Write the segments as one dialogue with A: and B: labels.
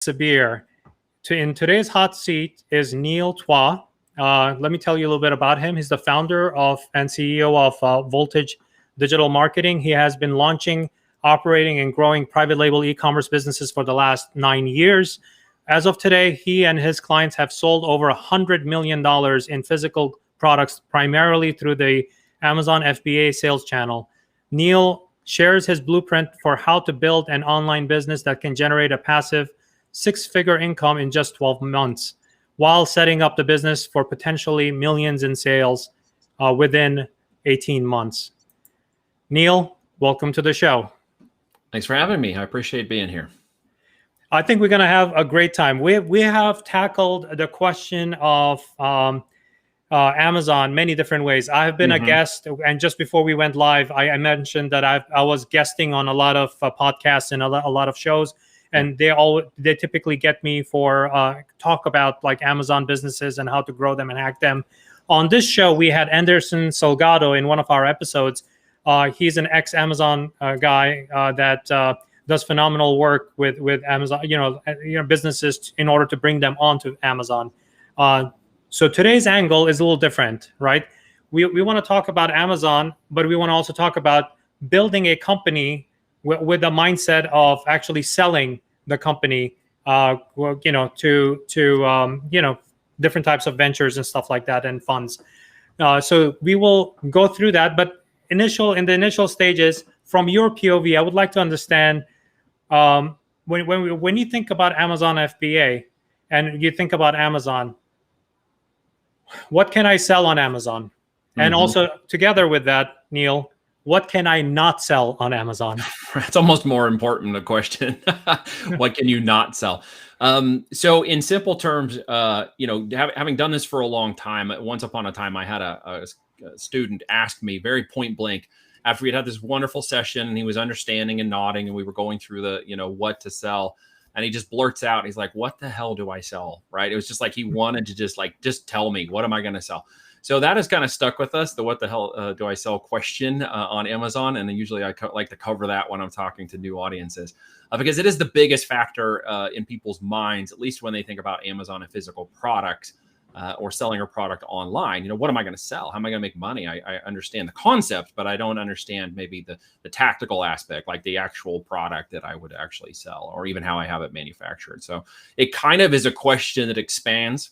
A: Sabir. In today's hot seat is Neil Twa. Let me tell you a little bit about him. He's the founder of and CEO of Voltage Digital Marketing. He has been launching, operating, and growing private label e-commerce businesses for the last 9 years. As of today, he and his clients have sold over $100 million in physical products, primarily through the Amazon FBA sales channel. Neil shares his blueprint for how to build an online business that can generate a passive six-figure income in just 12 months, while setting up the business for potentially millions in sales within 18 months. Neil, welcome to the show.
B: Thanks for having me. I appreciate being here.
A: I think we're going to have a great time. We have tackled the question of Amazon many different ways. I have been a guest, and just before we went live, I mentioned that I was guesting on a lot of podcasts and a lot of shows, and they typically get me for talk about like Amazon businesses and how to grow them and hack them. On this show, we had Anderson Salgado in one of our episodes. He's an ex-Amazon guy that does phenomenal work with Amazon, businesses in order to bring them onto Amazon. So today's angle is a little different, right? We want to talk about Amazon, but we want to also talk about building a company with the mindset of actually selling the company, to different types of ventures and stuff like that and funds. So we will go through that, but in the initial stages, from your POV, I would like to understand when you think about Amazon FBA and you think about Amazon, what can I sell on Amazon? And also together with that, Neil, what can I not sell on Amazon?
B: That's almost more important a question. What can you not sell? So in simple terms, having done this for a long time, once upon a time, I had a student ask me very point blank after we'd had this wonderful session and he was understanding and nodding and we were going through the, what to sell. And he just blurts out, he's like, what the hell do I sell? Right. It was just like, he wanted to just tell me, what am I going to sell? So that has kind of stuck with us, the what the hell do I sell question on Amazon. And then usually I like to cover that when I'm talking to new audiences because it is the biggest factor in people's minds, at least when they think about Amazon and physical products or selling a product online. What am I going to sell? How am I going to make money? I understand the concept, but I don't understand maybe the tactical aspect, like the actual product that I would actually sell or even how I have it manufactured. So it kind of is a question that expands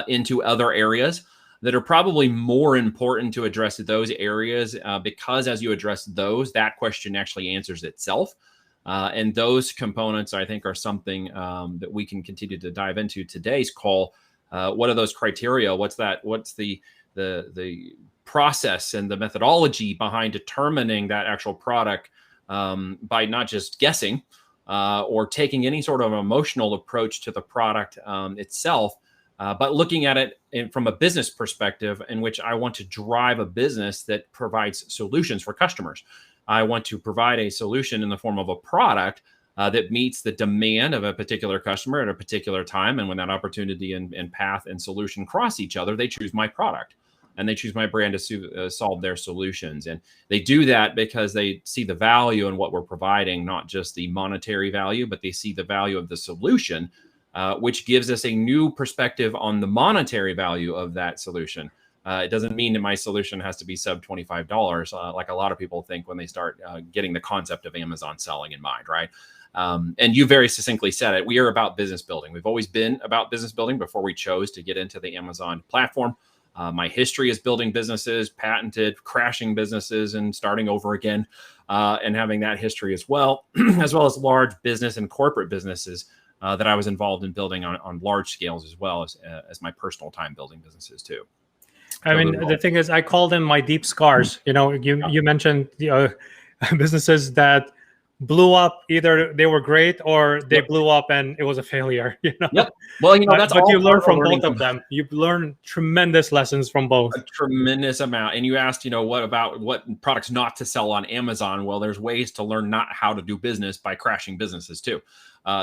B: into other areas that are probably more important to address those areas because as you address those, that question actually answers itself. And those components, I think, are something that we can continue to dive into today's call. What are those criteria? What's the process and the methodology behind determining that actual product by not just guessing or taking any sort of emotional approach to the product itself, but looking at it from a business perspective in which I want to drive a business that provides solutions for customers. I want to provide a solution in the form of a product that meets the demand of a particular customer at a particular time. And when that opportunity and path and solution cross each other, they choose my product and they choose my brand to solve their solutions. And they do that because they see the value in what we're providing, not just the monetary value, but they see the value of the solution, which gives us a new perspective on the monetary value of that solution. It doesn't mean that my solution has to be sub $25, like a lot of people think when they start getting the concept of Amazon selling in mind, right? And you very succinctly said it. We are about business building. We've always been about business building before we chose to get into the Amazon platform. My history is building businesses, patented, crashing businesses, and starting over again, and having that history as well as large business and corporate businesses that I was involved in building on large scales as well as my personal time building businesses too.
A: I mean, the thing is, I call them my deep scars. You mentioned businesses that blew up. Either they were great or they blew up and it was a failure.
B: Yep. Well, that's
A: but
B: all
A: you learn from both of them. You learn tremendous lessons from both.
B: A tremendous amount. And you asked, what products not to sell on Amazon? Well, there's ways to learn not how to do business by crashing businesses too.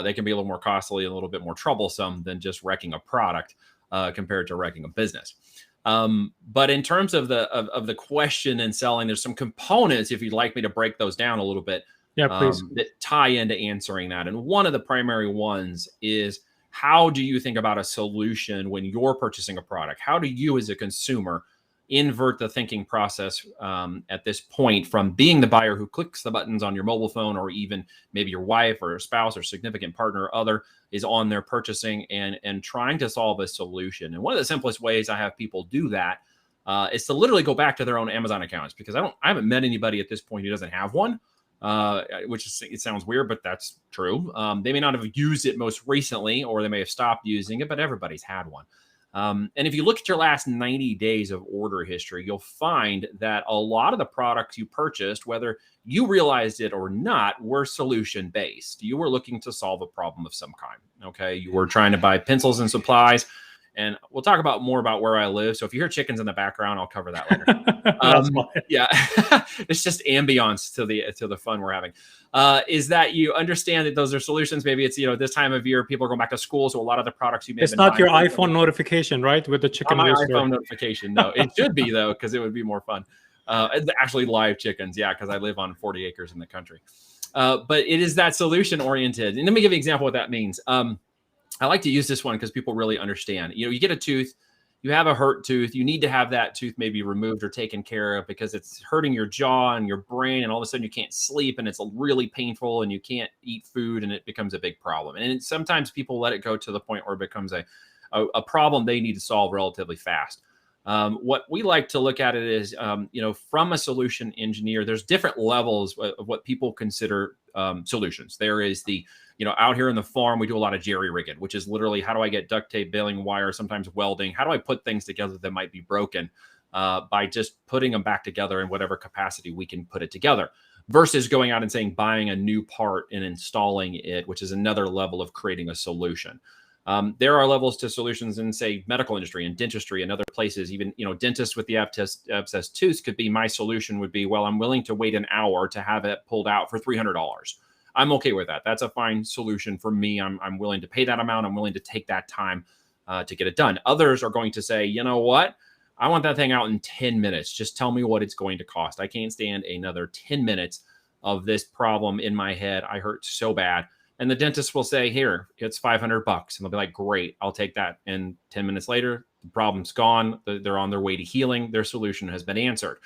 B: They can be a little more costly, a little bit more troublesome than just wrecking a product compared to wrecking a business. But in terms of the question and selling, there's some components, if you'd like me to break those down a little bit,
A: Yeah, please.
B: that tie into answering that. And one of the primary ones is, how do you think about a solution when you're purchasing a product? How do you, as a consumer, invert the thinking process at this point from being the buyer who clicks the buttons on your mobile phone, or even maybe your wife or spouse or significant partner or other is on there purchasing and trying to solve a solution? And one of the simplest ways I have people do that is to literally go back to their own Amazon accounts, because I haven't met anybody at this point who doesn't have one. Which is, it sounds weird, but that's true. They may not have used it most recently, or they may have stopped using it, but everybody's had one. And if you look at your last 90 days of order history, you'll find that a lot of the products you purchased, whether you realized it or not, were solution based. You were looking to solve a problem of some kind. Okay. You were trying to buy pencils and supplies. And we'll talk about more about where I live. So if you hear chickens in the background, I'll cover that later. Yeah, it's just ambiance to the fun we're having. Is that you understand that those are solutions? Maybe it's, this time of year, people are going back to school, so a lot of the products you may.
A: It's not your iPhone notification, right? With the chicken.
B: Not my iPhone notification, no. It should be though, because it would be more fun. Actually, live chickens, yeah, because I live on 40 acres in the country. But it is that solution oriented, and let me give you an example of what that means. I like to use this one because people really understand. You get a tooth, you have a hurt tooth, you need to have that tooth maybe removed or taken care of because it's hurting your jaw and your brain, and all of a sudden you can't sleep and it's really painful and you can't eat food and it becomes a big problem. And sometimes people let it go to the point where it becomes a problem they need to solve relatively fast. What we like to look at it is, from a solution engineer, there's different levels of what people consider solutions. There is the, out here in the farm, we do a lot of jerry rigging, which is literally, how do I get duct tape, baling wire, sometimes welding? How do I put things together that might be broken by just putting them back together in whatever capacity we can put it together, versus going out and saying, buying a new part and installing it, which is another level of creating a solution. There are levels to solutions in, say, medical industry and dentistry and other places. Even, dentists with the abscess tooth could be, my solution would be, well, I'm willing to wait an hour to have it pulled out for $300. I'm okay with that. That's a fine solution for me. I'm willing to pay that amount. I'm willing to take that time to get it done. Others are going to say, you know what? I want that thing out in 10 minutes. Just tell me what it's going to cost. I can't stand another 10 minutes of this problem in my head. I hurt so bad. And the dentist will say, here, it's $500. And they'll be like, great, I'll take that. And 10 minutes later, the problem's gone. They're on their way to healing. Their solution has been answered.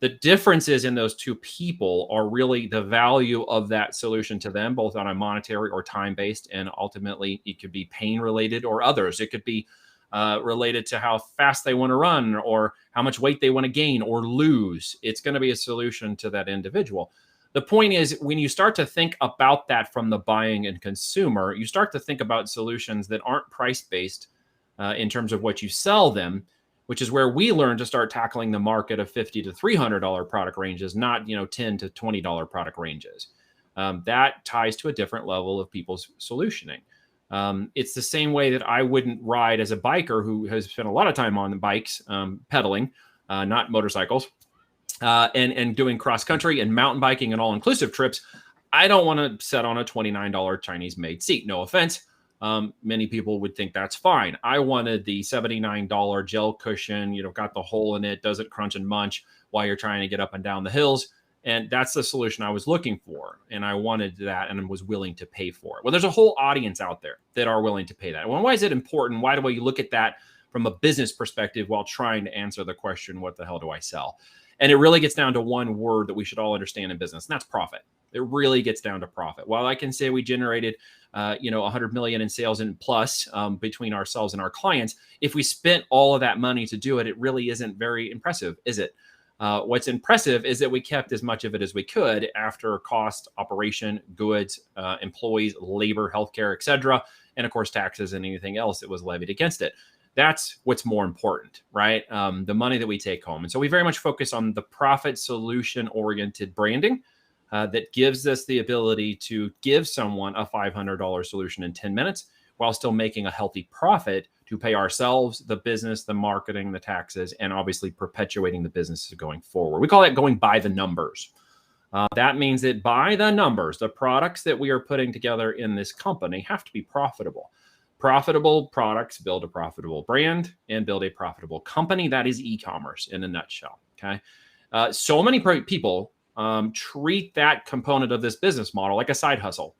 B: The differences in those two people are really the value of that solution to them, both on a monetary or time-based. And ultimately, it could be pain-related or others. It could be related to how fast they want to run, or how much weight they want to gain or lose. It's going to be a solution to that individual. The point is, when you start to think about that from the buying and consumer, you start to think about solutions that aren't price-based in terms of what you sell them, which is where we learn to start tackling the market of $50 to $300 product ranges, not $10 to $20 product ranges. That ties to a different level of people's solutioning. It's the same way that I wouldn't ride as a biker who has spent a lot of time on the bikes, pedaling, not motorcycles, and doing cross country and mountain biking and all inclusive trips. I don't want to sit on a $29 Chinese made seat. No offense. Many people would think that's fine. I wanted the $79 gel cushion, got the hole in it, doesn't crunch and munch while you're trying to get up and down the hills. And that's the solution I was looking for. And I wanted that and was willing to pay for it. Well, there's a whole audience out there that are willing to pay that. Well, why is it important? Why do we look at that from a business perspective while trying to answer the question, what the hell do I sell? And it really gets down to one word that we should all understand in business, and that's profit. It really gets down to profit. While I can say we generated, 100 million in sales and plus between ourselves and our clients, if we spent all of that money to do it, it really isn't very impressive, is it? What's impressive is that we kept as much of it as we could after cost, operation, goods, employees, labor, healthcare, etc., and of course taxes and anything else that was levied against it. That's what's more important, right? The money that we take home. And so we very much focus on the profit solution-oriented branding that gives us the ability to give someone a $500 solution in 10 minutes while still making a healthy profit to pay ourselves, the business, the marketing, the taxes, and obviously perpetuating the business going forward. We call that going by the numbers. That means that by the numbers, the products that we are putting together in this company have to be profitable. Profitable products build a profitable brand and build a profitable company. That is e-commerce in a nutshell. Okay. So many people treat that component of this business model like a side hustle.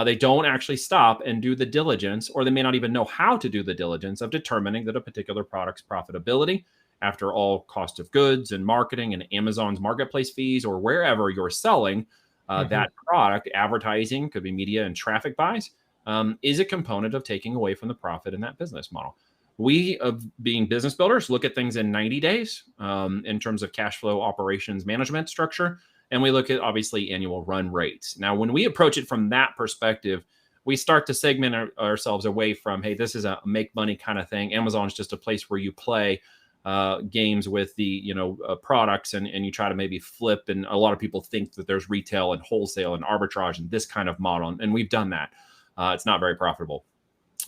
B: They don't actually stop and do the diligence, or they may not even know how to do the diligence of determining that a particular product's profitability, after all cost of goods and marketing and Amazon's marketplace fees, or wherever you're selling that product, advertising, could be media and traffic buys, is a component of taking away from the profit in that business model. We, of being business builders, look at things in 90 days in terms of cash flow operations management structure. And we look at, obviously, annual run rates. Now, when we approach it from that perspective, we start to segment ourselves away from, hey, this is a make money kind of thing. Amazon's just a place where you play games with the products and you try to maybe flip. And a lot of people think that there's retail and wholesale and arbitrage and this kind of model. And we've done that. It's not very profitable.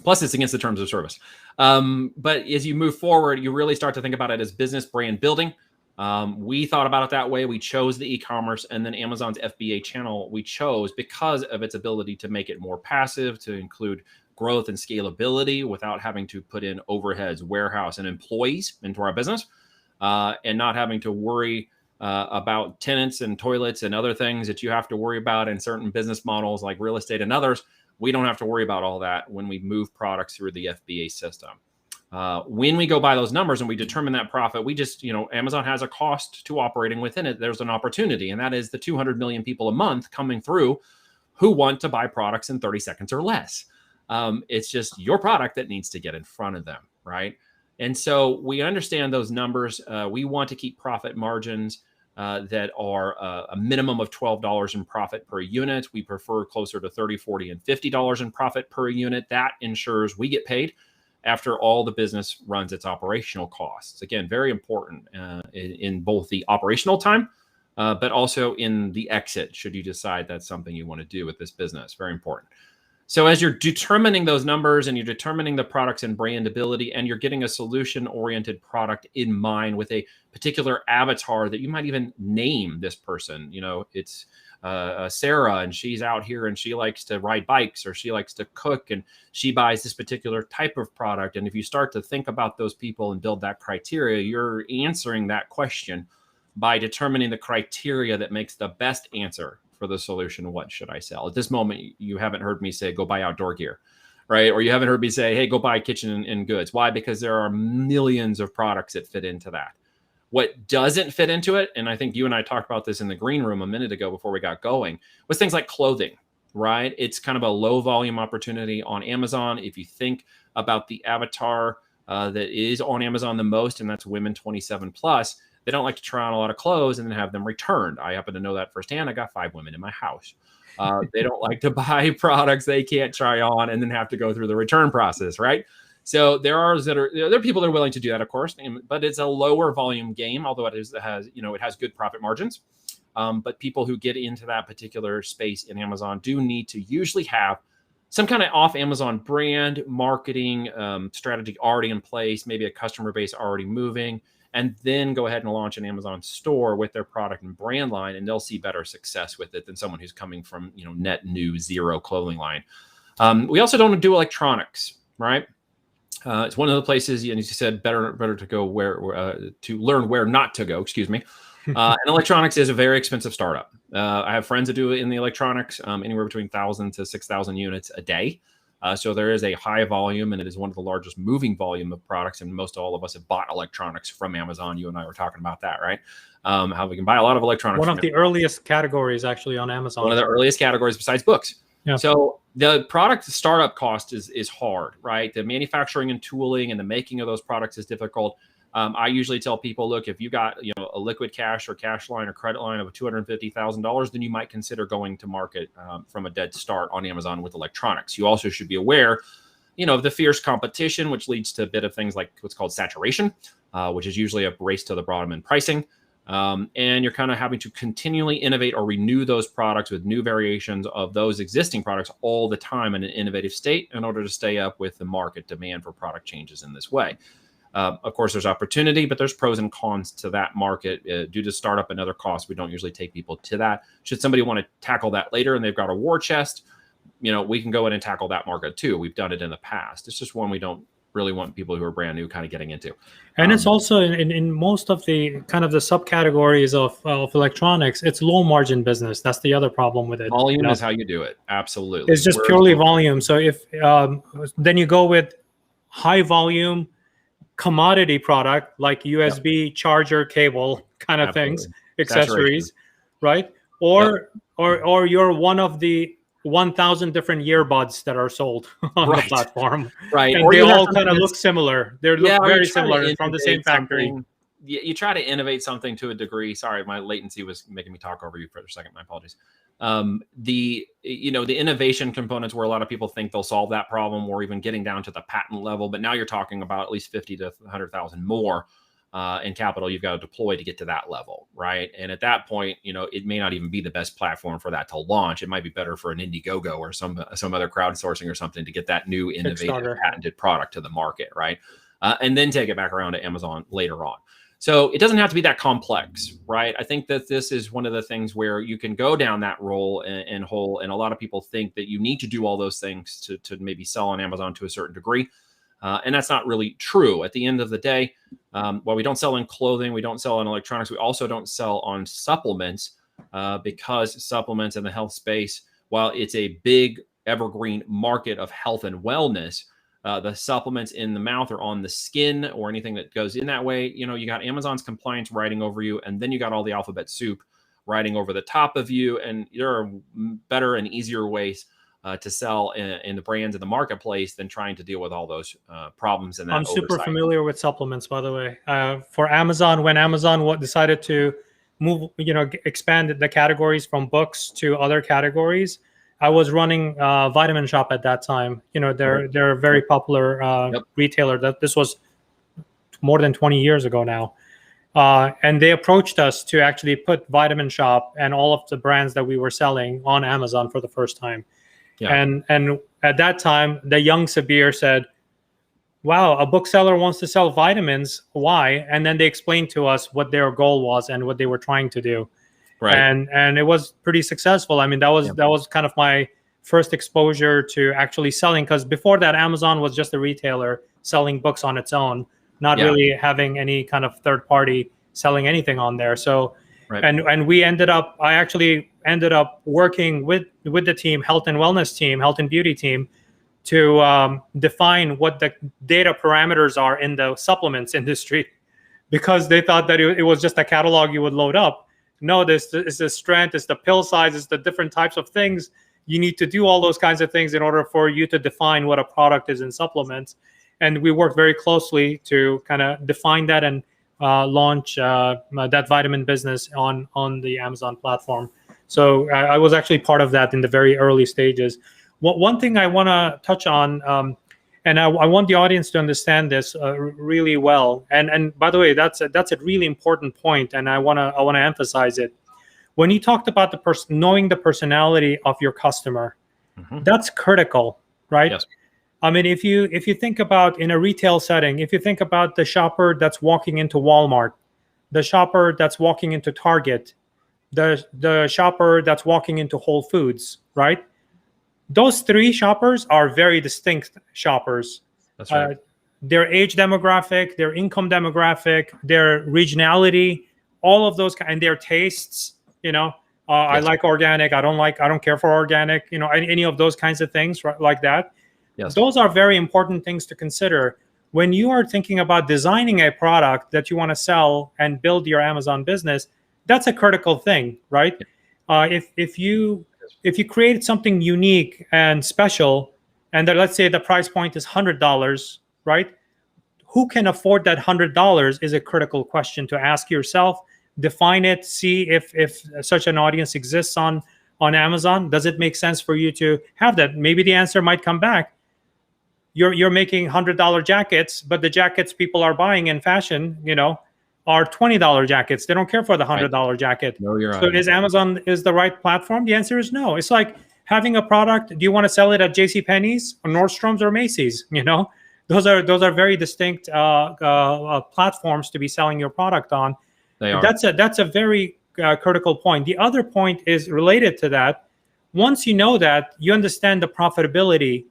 B: Plus, it's against the terms of service. But as you move forward, you really start to think about it as business brand building. We thought about it that way. We chose the e-commerce, and then Amazon's FBA channel we chose because of its ability to make it more passive, to include growth and scalability without having to put in overheads, warehouse, and employees into our business, and not having to worry about tenants and toilets and other things that you have to worry about in certain business models like real estate and others. We don't have to worry about all that when we move products through the FBA system. When we go by those numbers and we determine that profit, we just, Amazon has a cost to operating within it. There's an opportunity, and that is the 200 million people a month coming through who want to buy products in 30 seconds or less. It's just your product that needs to get in front of them, right? And so we understand those numbers. We want to keep profit margins that are a minimum of $12 in profit per unit. We prefer closer to $30, $40, and $50 in profit per unit. That ensures we get paid after all the business runs its operational costs. Again, very important in both the operational time, but also in the exit, should you decide that's something you want to do with this business. Very important. So as you're determining those numbers and you're determining the products and brandability, and you're getting a solution-oriented product in mind with a particular avatar that you might even name this person, it's Sarah, and she's out here and she likes to ride bikes, or she likes to cook, and she buys this particular type of product. And if you start to think about those people and build that criteria, you're answering that question by determining the criteria that makes the best answer for the solution. What should I sell? At this moment, you haven't heard me say, go buy outdoor gear, right? Or you haven't heard me say, hey, go buy kitchen and goods. Why? Because there are millions of products that fit into that. What doesn't fit into it, and I think you and I talked about this in the green room a minute ago before we got going, was things like clothing, right? It's kind of a low volume opportunity on Amazon. If you think about the avatar that is on Amazon the most, and that's women 27 plus, they don't like to try on a lot of clothes and then have them returned. I happen to know that firsthand. I got 5 women in my house. They don't like to buy products they can't try on and then have to go through the return process, right? So there are people that are willing to do that, of course, but it's a lower volume game, although it has good profit margins. But people who get into that particular space in Amazon do need to usually have some kind of off Amazon brand marketing strategy already in place, maybe a customer base already moving, and then go ahead and launch an Amazon store with their product and brand line, and they'll see better success with it than someone who's coming from net new zero clothing line. We also don't do electronics, right? It's one of the places, and you said better to go to learn where not to go. Excuse me. And electronics is a very expensive startup. I have friends that do it in the electronics, anywhere between 1,000 to 6,000 units a day. So there is a high volume, and it is one of the largest moving volume of products. And most all of us have bought electronics from Amazon. You and I were talking about that, right? How we can buy a lot of electronics.
A: One of the earliest categories actually on Amazon.
B: One of the earliest categories besides books. Yeah. So the product startup cost is hard, right? The manufacturing and tooling and the making of those products is difficult. I usually tell people, look, if you got a liquid cash or cash line or credit line of $250,000, then you might consider going to market from a dead start on Amazon with electronics. You also should be aware, of the fierce competition, which leads to a bit of things like what's called saturation, which is usually a race to the bottom in pricing. And you're kind of having to continually innovate or renew those products with new variations of those existing products all the time in an innovative state in order to stay up with the market demand for product changes in this way. Of course, there's opportunity, but there's pros and cons to that market due to startup and other costs. We don't usually take people to that. Should somebody want to tackle that later and they've got a war chest, we can go in and tackle that market too. We've done it in the past. It's just one we don't really want people who are brand new kind of getting into.
A: And it's also in most of the kind of the subcategories of electronics, it's low margin business. That's the other problem with it.
B: Volume is how you do it. Absolutely.
A: It's just purely volume. So if then you go with high volume commodity product like USB charger cable kind of things, accessories, right? Or you're one of the 1,000 different earbuds that are sold on the platform,
B: right?
A: And
B: or
A: they all kind of look similar. They look very similar from the same factory.
B: You try to innovate something to a degree. Sorry, my latency was making me talk over you for a second. My apologies. The innovation components where a lot of people think they'll solve that problem, or even getting down to the patent level, but now you're talking about at least 50 to 100,000 more in capital you've got to deploy to get to that level, right? And at that point, it may not even be the best platform for that to launch. It might be better for an Indiegogo or some other crowdsourcing or something to get that new innovative patented product to the market, right? And then take it back around to Amazon later on. So it doesn't have to be that complex, right? I think that this is one of the things where you can go down that role and hole. And a lot of people think that you need to do all those things to maybe sell on Amazon to a certain degree. And that's not really true. At the end of the day, while we don't sell in clothing, we don't sell in electronics, we also don't sell on supplements because supplements in the health space, while it's a big evergreen market of health and wellness, the supplements in the mouth or on the skin or anything that goes in that way, you got Amazon's compliance riding over you, and then you got all the alphabet soup riding over the top of you. And there are better and easier ways to sell in the brands in the marketplace than trying to deal with all those problems. And
A: I'm super familiar with supplements, by the way. For Amazon, when Amazon decided to move, expand the categories from books to other categories, I was running Vitamin Shop at that time. They're a very popular retailer. That this was more than 20 years ago now. And they approached us to actually put Vitamin Shop and all of the brands that we were selling on Amazon for the first time. Yeah. And at that time, the young Sabir said, wow, a bookseller wants to sell vitamins. Why? And then they explained to us what their goal was and what they were trying to do. Right. And it was pretty successful. I mean, that was kind of my first exposure to actually selling, because before that, Amazon was just a retailer selling books on its own, not really having any kind of third party selling anything on there. So, and I actually ended up working with the team, health and wellness team, health and beauty team, to define what the data parameters are in the supplements industry, because they thought that it was just a catalog you would load up. No, this is the strength, it's the pill size, it's the different types of things. You need to do all those kinds of things in order for you to define what a product is in supplements. And we worked very closely to kind of define that and launch that vitamin business on the Amazon platform. So I was actually part of that in the very early stages. One thing I want to touch on, and I want the audience to understand this really well. And by the way, that's a really important point, and I want to emphasize it. When you talked about knowing the personality of your customer, that's critical, right? Yes. I mean, if you think about in a retail setting, if you think about the shopper that's walking into Walmart, the shopper that's walking into Target, the shopper that's walking into Whole Foods, right? Those three shoppers are very distinct shoppers. That's right. Their age demographic, their income demographic, their regionality, all of those, and their tastes. Yes. I like organic. I don't care for organic. Any of those kinds of things, right, like that. Yes. Those are very important things to consider when you are thinking about designing a product that you want to sell and build your Amazon business. That's a critical thing, right? If you create something unique and special, and let's say the price point is $100, right? Who can afford that $100 is a critical question to ask yourself. Define it. See if such an audience exists on Amazon. Does it make sense for you to have that? Maybe the answer might come back. You're making $100 jackets, but the jackets people are buying in fashion, are $20 jackets. They don't care for the $100 jacket. No, you're right. So is Amazon the right platform? The answer is no. It's like having a product. Do you want to sell it at JCPenney's or Nordstrom's or Macy's? Those are very distinct platforms to be selling your product on. They are. That's a very critical point. The other point is related to that. Once you know that, you understand the profitability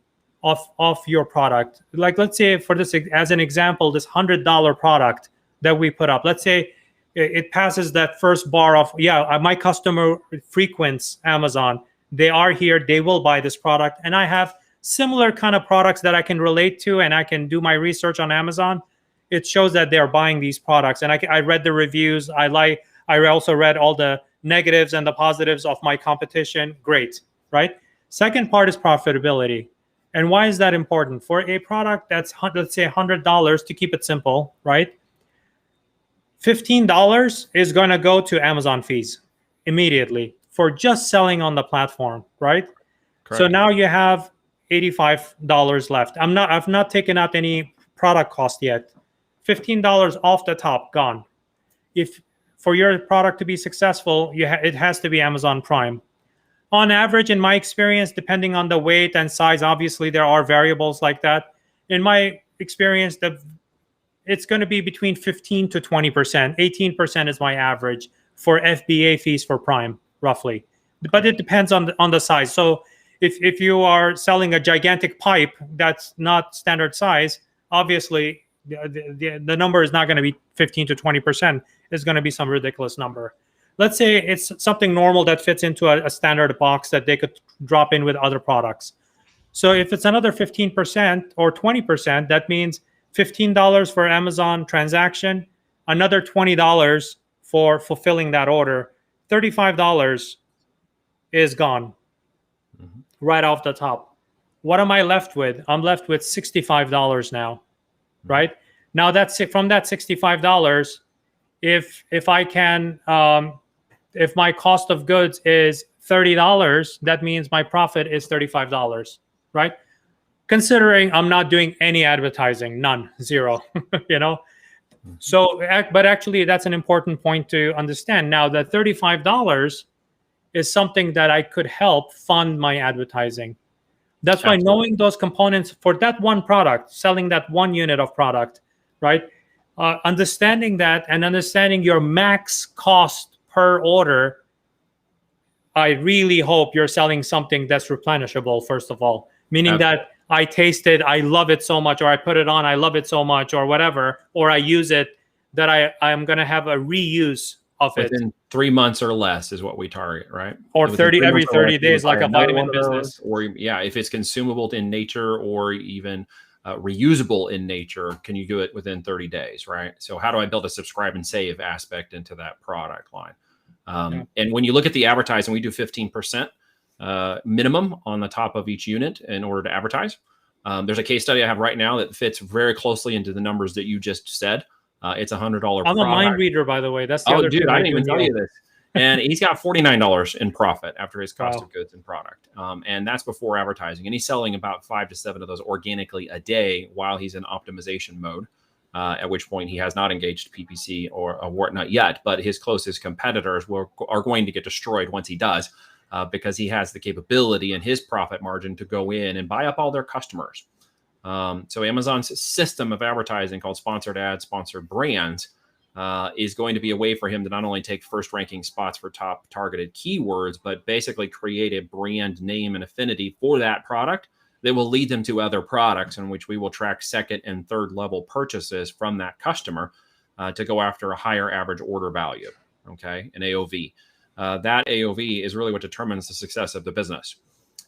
A: of your product. Like, let's say for this, as an example, this $100 product that we put up, let's say it passes that first bar of, yeah, my customer frequents Amazon. They are here, they will buy this product. And I have similar kind of products that I can relate to, and I can do my research on Amazon. It shows that they're buying these products. And I read the reviews. I also read all the negatives and the positives of my competition. Great, right? Second part is profitability. And why is that important? For a product that's, let's say, $100, to keep it simple, right? $15 is going to go to Amazon fees immediately for just selling on the platform, right? Correct. So now you have $85 left. I've not taken out any product cost yet. $15 off the top, gone. If for your product to be successful, it has to be Amazon Prime. On average, in my experience, depending on the weight and size, obviously there are variables like that. In my experience, it's going to be between 15 to 20%. 18% is my average for FBA fees for Prime, roughly. But it depends on the size. So if you are selling a gigantic pipe that's not standard size, obviously the number is not going to be 15 to 20%. It's going to be some ridiculous number. Let's say it's something normal that fits into a standard box that they could drop in with other products. So if it's another 15% or 20%, that means $15 for Amazon transaction, another $20 for fulfilling that order. $35 is gone right off the top. What am I left with? I'm left with $65 now, right? Now that's it. From that $65, if I can, if my cost of goods is $30, that means my profit is $35, right? Considering I'm not doing any advertising, none, zero, you know? So, but actually that's an important point to understand. Now that $35 is something that I could help fund my advertising. That's why knowing those components for that one product, selling that one unit of product, right? Understanding that and understanding your max cost per order, I really hope you're selling something that's replenishable, first of all, meaning that I tasted, I love it so much, or I put it on, I love it so much, or whatever, or I use it, that I'm going to have a reuse of it.
B: Within 3 months or less is what we target, right?
A: Or every 30 days, like a vitamin business.
B: Or yeah, if it's consumable in nature or even reusable in nature, can you do it within 30 days, right? So how do I build a subscribe and save aspect into that product line? And when you look at the advertising, we do 15% minimum on the top of each unit in order to advertise. There's a case study I have right now that fits very closely into the numbers that you just said. It's $100 product.
A: I'm a mind reader, by the way. That's the other
B: dude,
A: thing
B: I didn't even tell you this. And he's got $49 in profit after his cost
A: Wow.
B: of goods and product. And that's before advertising. And he's selling about 5 to 7 of those organically a day while he's in optimization mode, at which point he has not engaged PPC or whatnot yet. But his closest competitors are going to get destroyed once he does, because he has the capability in his profit margin to go in and buy up all their customers. So Amazon's system of advertising called sponsored ads, sponsored brands, is going to be a way for him to not only take first ranking spots for top targeted keywords, but basically create a brand name and affinity for that product that will lead them to other products in which we will track second and third level purchases from that customer to go after a higher average order value, okay, an AOV. That AOV is really what determines the success of the business.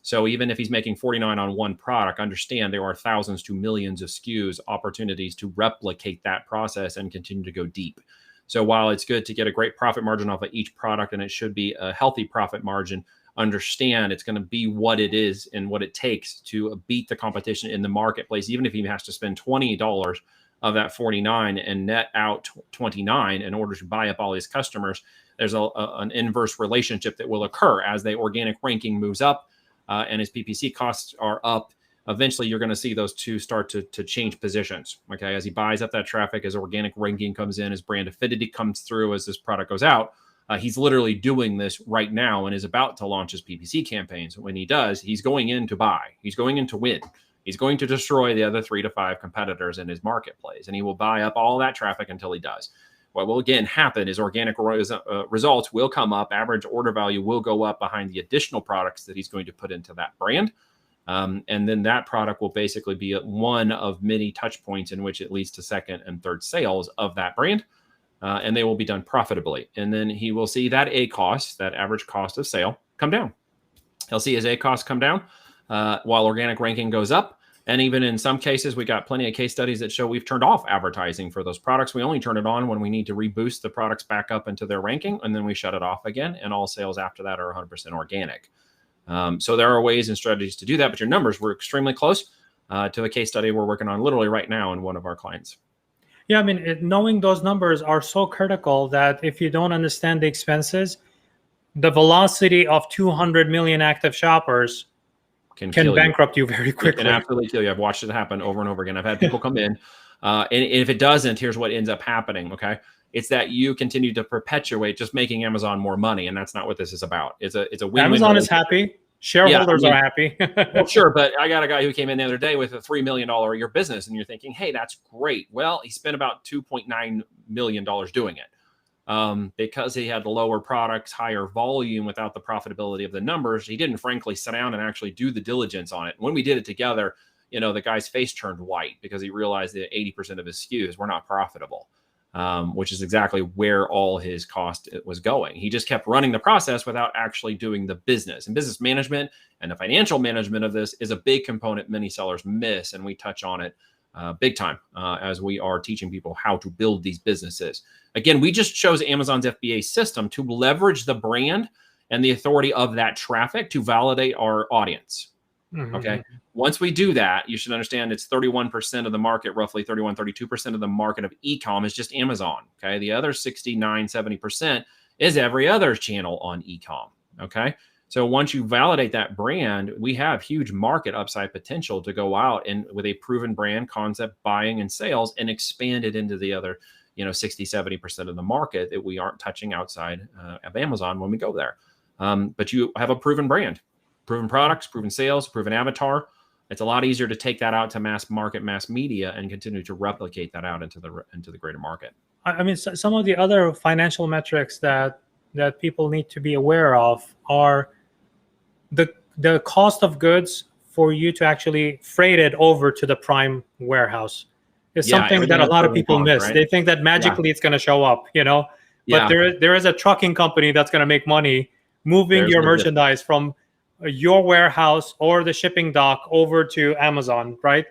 B: So even if he's making 49 on one product, understand there are thousands to millions of SKUs, opportunities to replicate that process and continue to go deep. So while it's good to get a great profit margin off of each product, and it should be a healthy profit margin, understand it's going to be what it is and what it takes to beat the competition in the marketplace. Even if he has to spend $20 of that 49 and net out 29 in order to buy up all his customers, there's an inverse relationship that will occur as the organic ranking moves up. And his PPC costs are up. Eventually, you're going to see those two start to change positions. Okay, as he buys up that traffic, as organic ranking comes in, as brand affinity comes through, as this product goes out, he's literally doing this right now and is about to launch his PPC campaigns. When he does, he's going in to buy. He's going in to win. He's going to destroy the other 3 to 5 competitors in his marketplace, and he will buy up all that traffic until he does. What will again happen is organic results will come up. Average order value will go up behind the additional products that he's going to put into that brand. And then that product will basically be one of many touch points in which it leads to second and third sales of that brand. And they will be done profitably. And then he will see that ACoS, that average cost of sale, come down. He'll see his ACoS come down while organic ranking goes up. And even in some cases, we got plenty of case studies that show we've turned off advertising for those products. We only turn it on when we need to reboost the products back up into their ranking, and then we shut it off again. And all sales after that are 100% organic. So there are ways and strategies to do that, but your numbers were extremely close to a case study we're working on literally right now in one of our clients.
A: Yeah, I mean, knowing those numbers are so critical that if you don't understand the expenses, the velocity of 200 million active shoppers can bankrupt you very quickly.
B: It can absolutely kill you. I've watched it happen over and over again. I've had people come in, and if it doesn't, here's what ends up happening. Okay, it's that you continue to perpetuate just making Amazon more money, and that's not what this is about. It's a win-win.
A: Amazon is happy. Shareholders are happy.
B: Well, sure, but I got a guy who came in the other day with a $3 million a year business, and you're thinking, hey, that's great. Well, he spent about $2.9 million doing it. Because he had the lower products, higher volume without the profitability of the numbers, he didn't frankly sit down and actually do the diligence on it. When we did it together, the guy's face turned white because he realized that 80% of his SKUs were not profitable, which is exactly where all his cost was going. He just kept running the process without actually doing the business. And business management and the financial management of this is a big component many sellers miss, and we touch on it big time as we are teaching people how to build these businesses. Again, we just chose Amazon's FBA system to leverage the brand and the authority of that traffic to validate our audience. Okay. Once we do that, you should understand it's 31% of the market, roughly 31, 32% of the market of e-com is just Amazon. Okay. The other 69, 70% is every other channel on e-com. Okay. So once you validate that brand, we have huge market upside potential to go out and with a proven brand concept, buying and sales, and expand it into the other, 60, 70% of the market that we aren't touching outside of Amazon when we go there. But you have a proven brand, proven products, proven sales, proven avatar. It's a lot easier to take that out to mass market, mass media, and continue to replicate that out into the greater market.
A: I mean, some of the other financial metrics that people need to be aware of are the cost of goods for you to actually freight it over to the prime warehouse. Is something that a lot of people miss. Right? They think that magically it's going to show up, but there is a trucking company that's going to make money moving your merchandise from your warehouse or the shipping dock over to Amazon, right?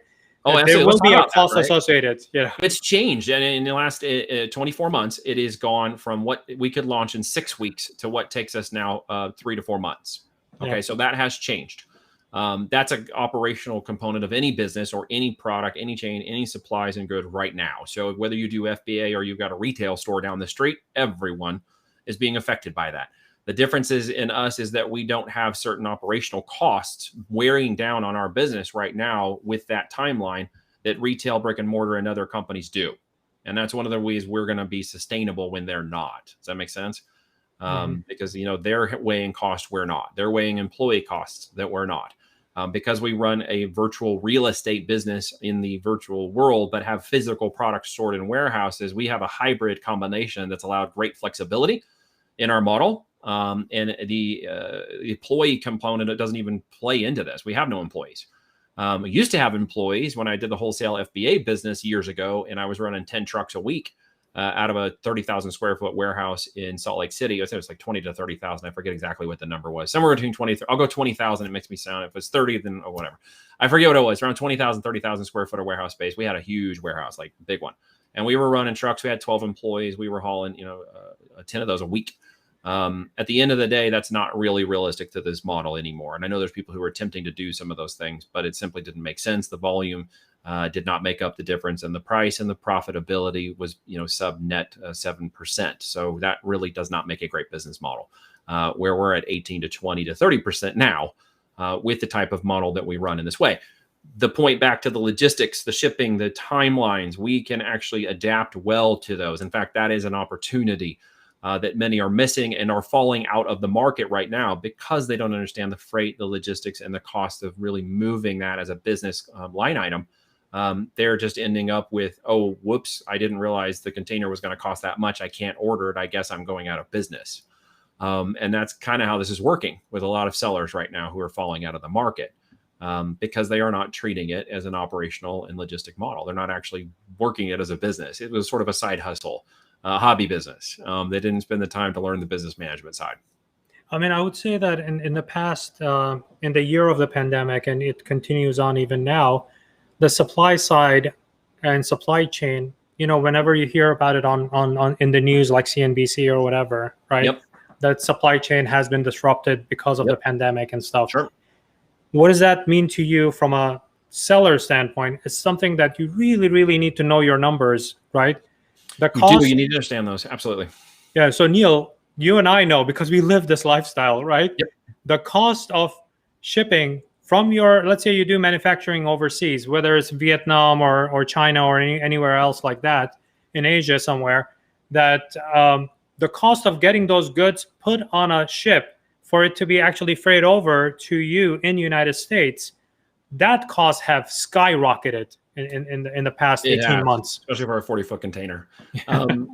B: Oh,
A: there will be a cost associated.
B: It's changed, and in the last 24 months, it has gone from what we could launch in 6 weeks to what takes us now 3 to 4 months. Okay, so that has changed. That's an operational component of any business or any product, any chain, any supplies and goods right now. So whether you do FBA or you've got a retail store down the street, everyone is being affected by that. The differences in us is that we don't have certain operational costs wearing down on our business right now with that timeline that retail, brick and mortar, and other companies do. And that's one of the ways we're going to be sustainable when they're not. Does that make sense? Because, they're weighing costs, we're not. They're weighing employee costs that we're not. Because we run a virtual real estate business in the virtual world, but have physical products stored in warehouses, we have a hybrid combination that's allowed great flexibility in our model. And the employee component, it doesn't even play into this. We have no employees. I used to have employees when I did the wholesale FBA business years ago, and I was running 10 trucks a week out of a 30,000 square foot warehouse in Salt Lake City. I think it was like 20 to 30,000. I forget exactly what the number was. Somewhere between 20. I'll go 20,000. It makes me sound. If it's 30, then whatever. I forget what it was. Around 20,000, 30,000 square foot of warehouse space. We had a huge warehouse, like big one. And we were running trucks. We had 12 employees. We were hauling, 10 of those a week. At the end of the day, that's not really realistic to this model anymore. And I know there's people who are attempting to do some of those things, but it simply didn't make sense. The volume did not make up the difference, and the price and the profitability was, sub net 7%. So that really does not make a great business model where we're at 18 to 20 to 30% now with the type of model that we run in this way. The point back to the logistics, the shipping, the timelines, we can actually adapt well to those. In fact, that is an opportunity that many are missing and are falling out of the market right now because they don't understand the freight, the logistics, and the cost of really moving that as a business line item. They're just ending up with, oh, whoops, I didn't realize the container was going to cost that much. I can't order it. I guess I'm going out of business. And that's kind of how this is working with a lot of sellers right now who are falling out of the market. because they are not treating it as an operational and logistic model. They're not actually working it as a business. It was sort of a side hustle, hobby business. They didn't spend the time to learn the business management side.
A: I mean, I would say that in the past, in the year of the pandemic, and it continues on even now, the supply side and supply chain, whenever you hear about it on in the news like CNBC or whatever, right?
B: Yep.
A: That supply chain has been disrupted because of the
B: Yep.
A: pandemic and stuff.
B: Sure.
A: What does that mean to you from a seller standpoint? It's something that you really, really need to know your numbers, right? The cost.
B: You need to understand those. Absolutely.
A: Yeah. So Neil, you and I know because we live this lifestyle, right?
B: Yep.
A: The cost of shipping from let's say you do manufacturing overseas, whether it's Vietnam or China or anywhere else like that in Asia somewhere, that the cost of getting those goods put on a ship for it to be actually freight over to you in the United States, that costs have skyrocketed in the past 18 months.
B: Especially for a 40-foot container,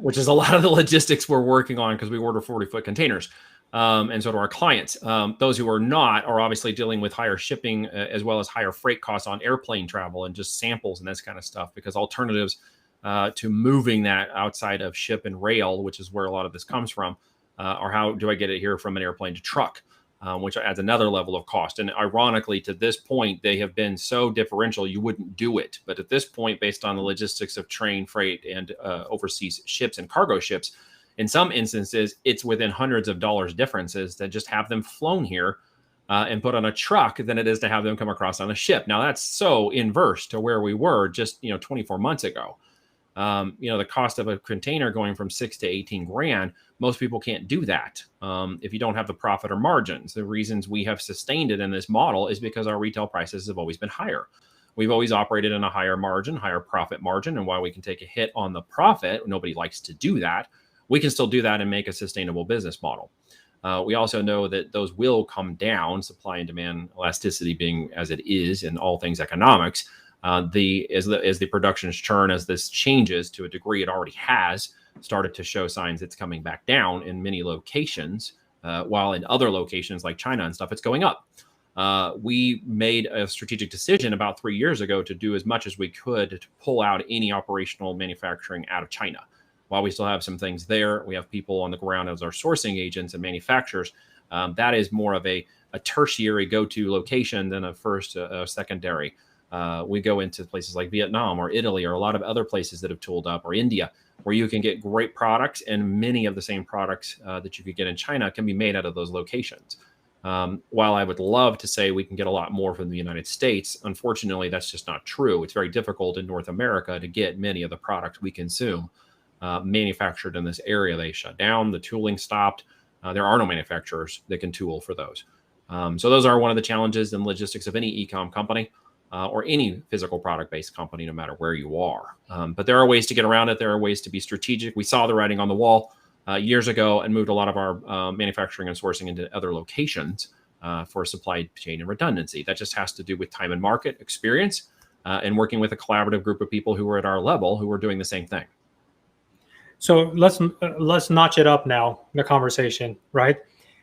B: which is a lot of the logistics we're working on because we order 40-foot containers. And so do our clients. Those who are not are obviously dealing with higher shipping as well as higher freight costs on airplane travel and just samples and this kind of stuff, because alternatives to moving that outside of ship and rail, which is where a lot of this comes from, or how do I get it here from an airplane to truck? Which adds another level of cost. And ironically, to this point, they have been so differential, you wouldn't do it. But at this point, based on the logistics of train freight and overseas ships and cargo ships, in some instances, it's within hundreds of dollars differences to just have them flown here and put on a truck than it is to have them come across on a ship. Now, that's so inverse to where we were just 24 months ago. The cost of a container going from 6 to 18 grand, most people can't do that if you don't have the profit or margins. The reasons we have sustained it in this model is because our retail prices have always been higher. We've always operated in a higher margin, higher profit margin. And while we can take a hit on the profit, nobody likes to do that. We can still do that and make a sustainable business model. We also know that those will come down, supply and demand elasticity being as it is in all things economics. As the productions churn, as this changes to a degree, it already has started to show signs it's coming back down in many locations, while in other locations like China and stuff, it's going up. We made a strategic decision about 3 years ago to do as much as we could to pull out any operational manufacturing out of China. While we still have some things there, we have people on the ground as our sourcing agents and manufacturers. That is more of a tertiary go-to location than a first, secondary. We go into places like Vietnam or Italy or a lot of other places that have tooled up, or India, where you can get great products, and many of the same products that you could get in China can be made out of those locations. While I would love to say we can get a lot more from the United States, unfortunately, that's just not true. It's very difficult in North America to get many of the products we consume manufactured in this area. They shut down, the tooling stopped. There are no manufacturers that can tool for those. So those are one of the challenges in logistics of any e-com company. Or any physical product-based company, no matter where you are. But there are ways to get around it. There are ways to be strategic. We saw the writing on the wall years ago and moved a lot of our manufacturing and sourcing into other locations for supply chain and redundancy. That just has to do with time and market experience and working with a collaborative group of people who are at our level who are doing the same thing.
A: So let's notch it up now, the conversation, right?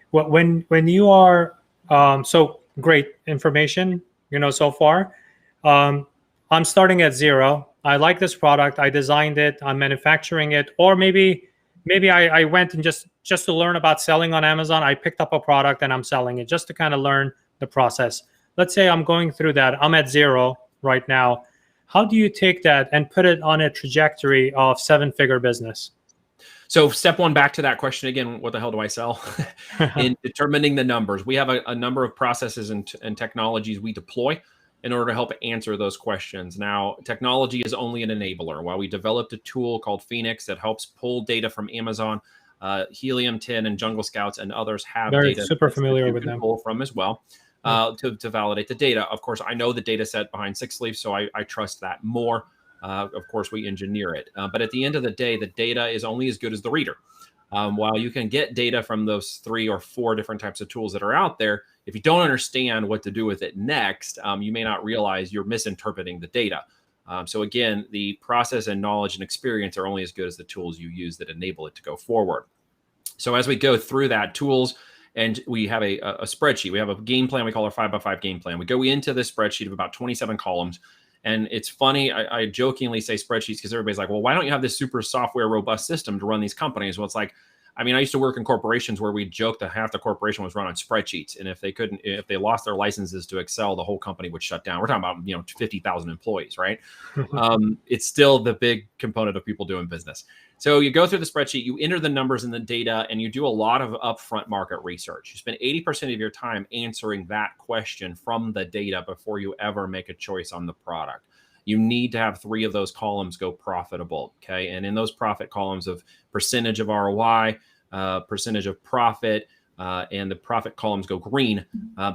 A: When you are so great information, so far. I'm starting at zero. I like this product. I designed it. I'm manufacturing it. Or maybe I went and just to learn about selling on Amazon, I picked up a product and I'm selling it just to kind of learn the process. Let's say I'm going through that. I'm at zero right now. How do you take that and put it on a trajectory of 7-figure business?
B: So step one, back to that question again, what the hell do I sell? In determining the numbers, we have a number of processes and technologies we deploy in order to help answer those questions. Now, technology is only an enabler. While we developed a tool called Phoenix that helps pull data from Amazon, Helium 10 and Jungle Scouts and others have
A: They're
B: data
A: super familiar with them.
B: Pull from as well to validate the data. Of course, I know the data set behind Six Leaf, so I trust that more. Of course, we engineer it. But at the end of the day, the data is only as good as the reader. While you can get data from those 3 or 4 different types of tools that are out there, if you don't understand what to do with it next, you may not realize you're misinterpreting the data. So again, the process and knowledge and experience are only as good as the tools you use that enable it to go forward. So as we go through that, tools And we have a spreadsheet. We have a game plan. We call our 5x5 game plan. We go into this spreadsheet of about 27 columns. And it's funny, I jokingly say spreadsheets because everybody's like, well, why don't you have this super software robust system to run these companies? Well, it's like, I mean, I used to work in corporations where we joked that half the corporation was run on spreadsheets. And if they lost their licenses to Excel, the whole company would shut down. We're talking about, 50,000 employees, right? It's still the big component of people doing business. So you go through the spreadsheet, you enter the numbers and the data, and you do a lot of upfront market research. You spend 80% of your time answering that question from the data before you ever make a choice on the product. You need to have 3 of those columns go profitable, okay? And in those profit columns of percentage of ROI, percentage of profit, and the profit columns go green,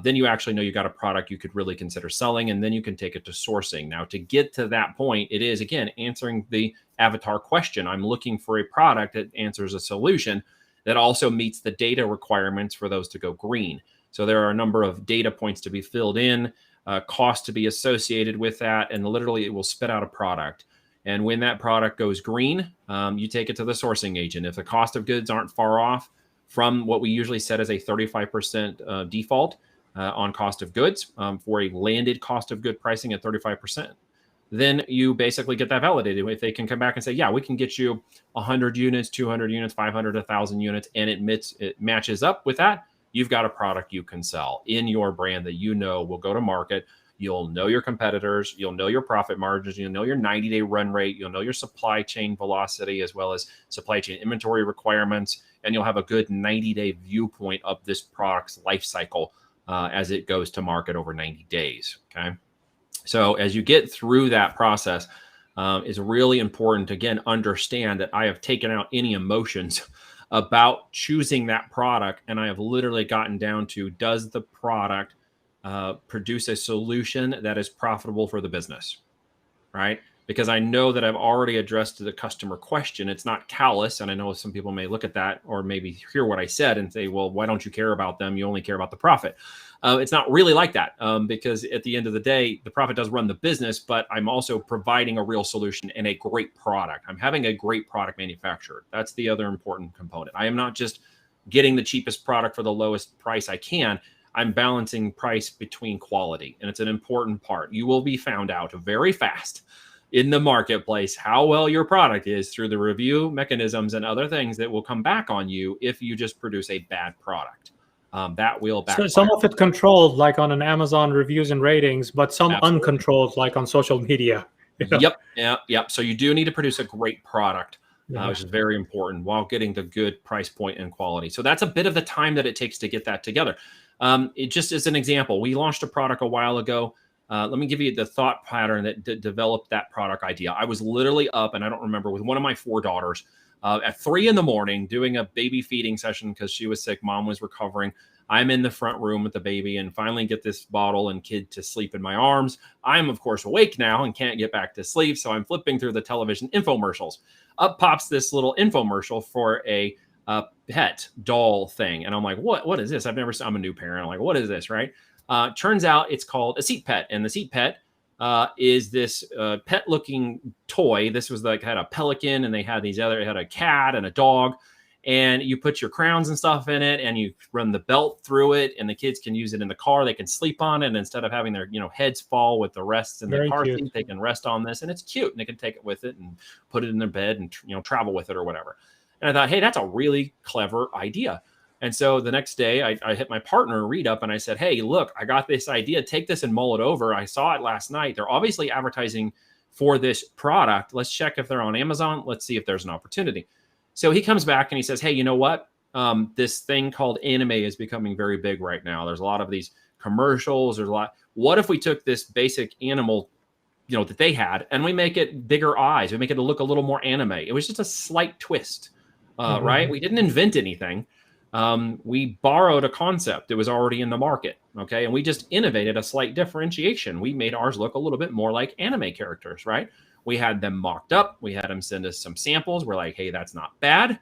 B: then you actually know you got a product you could really consider selling, and then you can take it to sourcing. Now, to get to that point, it is, again, answering the avatar question. I'm looking for a product that answers a solution that also meets the data requirements for those to go green. So there are a number of data points to be filled in, cost to be associated with that, and literally it will spit out a product. And when that product goes green, you take it to the sourcing agent. If the cost of goods aren't far off from what we usually set as a 35% default on cost of goods for a landed cost of good pricing at 35%, then you basically get that validated. If they can come back and say, yeah, we can get you 100 units, 200 units, 500, 1,000 units, and it matches up with that, you've got a product you can sell in your brand that will go to market. You'll know your competitors, you'll know your profit margins, you'll know your 90-day run rate, you'll know your supply chain velocity as well as supply chain inventory requirements, and you'll have a good 90-day viewpoint of this product's life cycle as it goes to market over 90 days, okay? So as you get through that process, it's really important to, again, understand that I have taken out any emotions about choosing that product, and I have literally gotten down to, does the product produce a solution that is profitable for the business, right? Because I know that I've already addressed the customer question. It's not callous. And I know some people may look at that or maybe hear what I said and say, well, why don't you care about them? You only care about the profit. It's not really like that because at the end of the day, the profit does run the business, but I'm also providing a real solution and a great product. I'm having a great product manufactured. That's the other important component. I am not just getting the cheapest product for the lowest price I can. I'm balancing price between quality, and it's an important part. You will be found out very fast in the marketplace how well your product is through the review mechanisms and other things that will come back on you if you just produce a bad product. That will backfire.
A: So some of it controlled, like on an Amazon reviews and ratings, but some
B: Absolutely.
A: Uncontrolled, like on social media.
B: Yep. So you do need to produce a great product, which is very important, while getting the good price point and quality. So that's a bit of the time that it takes to get that together. It just is an example. We launched a product a while ago. Let me give you the thought pattern that developed that product idea. I was literally up, and I don't remember, with one of my 4 daughters at 3 a.m. doing a baby feeding session because she was sick. Mom was recovering. I'm in the front room with the baby and finally get this bottle and kid to sleep in my arms. I'm, of course, awake now and can't get back to sleep. So I'm flipping through the television infomercials. Up pops this little infomercial for a pet doll thing. And I'm like, what is this? I'm a new parent. I'm like, what is this? Right. Turns out it's called a seat pet. And the seat pet is this pet looking toy. This was had a pelican, and it had a cat and a dog. And you put your crowns and stuff in it, and you run the belt through it, and the kids can use it in the car. They can sleep on it, and instead of having their heads fall with the rests in the car seat, they can rest on this, and it's cute. And they can take it with it and put it in their bed and travel with it or whatever. And I thought, hey, that's a really clever idea. And so the next day, I hit my partner, Reed, up, and I said, hey, look, I got this idea. Take this and mull it over. I saw it last night. They're obviously advertising for this product. Let's check if they're on Amazon. Let's see if there's an opportunity. So he comes back and he says, hey, you know what? This thing called anime is becoming very big right now. There's a lot of these commercials. There's a lot. What if we took this basic animal, that they had, and we make it bigger eyes? We make it look a little more anime. It was just a slight twist, right? We didn't invent anything. We borrowed a concept that was already in the market. Okay. And we just innovated a slight differentiation. We made ours look a little bit more like anime characters, right? We had them mocked up. We had them send us some samples. We're like, hey, that's not bad.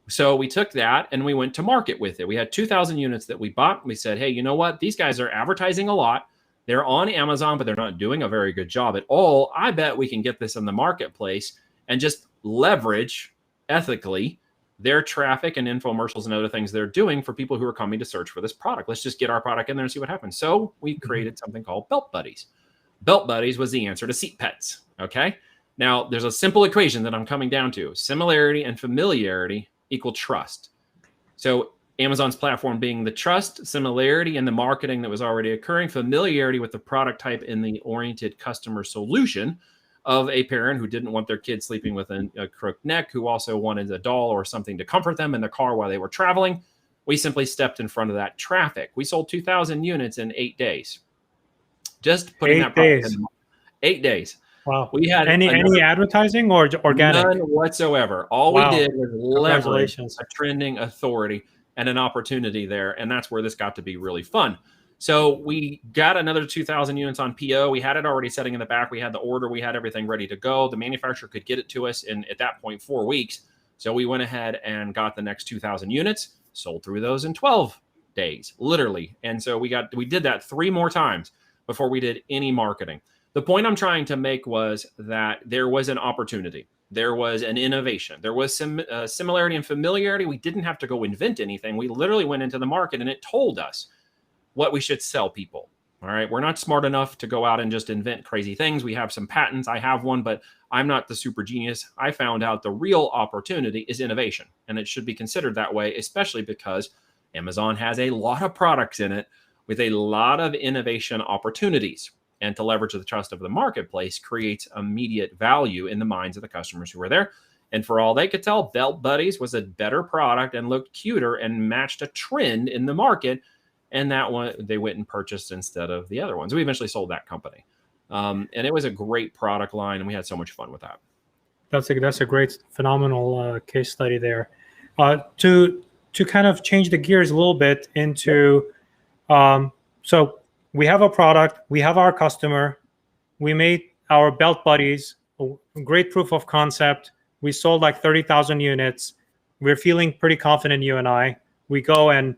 B: So we took that and we went to market with it. We had 2,000 units that we bought. We said, hey, you know what? These guys are advertising a lot. They're on Amazon, but they're not doing a very good job at all. I bet we can get this in the marketplace and just leverage ethically their traffic and infomercials and other things they're doing for people who are coming to search for this product. Let's just get our product in there and see what happens. So we created something called Belt Buddies. Belt Buddies was the answer to Seat Pets. Okay. Now there's a simple equation that I'm coming down to: similarity and familiarity equal trust. So Amazon's platform being the trust, similarity in the marketing that was already occurring, familiarity with the product type in the oriented customer solution of a parent who didn't want their kid sleeping with a crooked neck, who also wanted a doll or something to comfort them in the car while they were traveling. We simply stepped in front of that traffic. We sold 2,000 units in 8 days. Just putting that product in 8 days.
A: Wow.
B: We had
A: any advertising or organic?
B: None whatsoever. All we did was leverage a trending authority and an opportunity there. And that's where this got to be really fun. So we got another 2,000 units on PO. We had it already setting in the back. We had the order. We had everything ready to go. The manufacturer could get it to us in, at that point, 4 weeks. So we went ahead and got the next 2,000 units, sold through those in 12 days, literally. And so we did that 3 more times before we did any marketing. The point I'm trying to make was that there was an opportunity. There was an innovation. There was some similarity and familiarity. We didn't have to go invent anything. We literally went into the market and it told us what we should sell people. All right. We're not smart enough to go out and just invent crazy things. We have some patents. I have one, but I'm not the super genius. I found out the real opportunity is innovation, and it should be considered that way, especially because Amazon has a lot of products in it with a lot of innovation opportunities. And to leverage the trust of the marketplace creates immediate value in the minds of the customers who are there. And for all they could tell, Belt Buddies was a better product and looked cuter and matched a trend in the market. And that one they went and purchased instead of the other ones. We eventually sold that company. And it was a great product line, and we had so much fun with that.
A: That's a great, phenomenal case study there. To kind of change the gears a little bit into, so we have a product, we have our customer, we made our Belt Buddies, a great proof of concept. We sold like 30,000 units. We're feeling pretty confident, you and I. We go and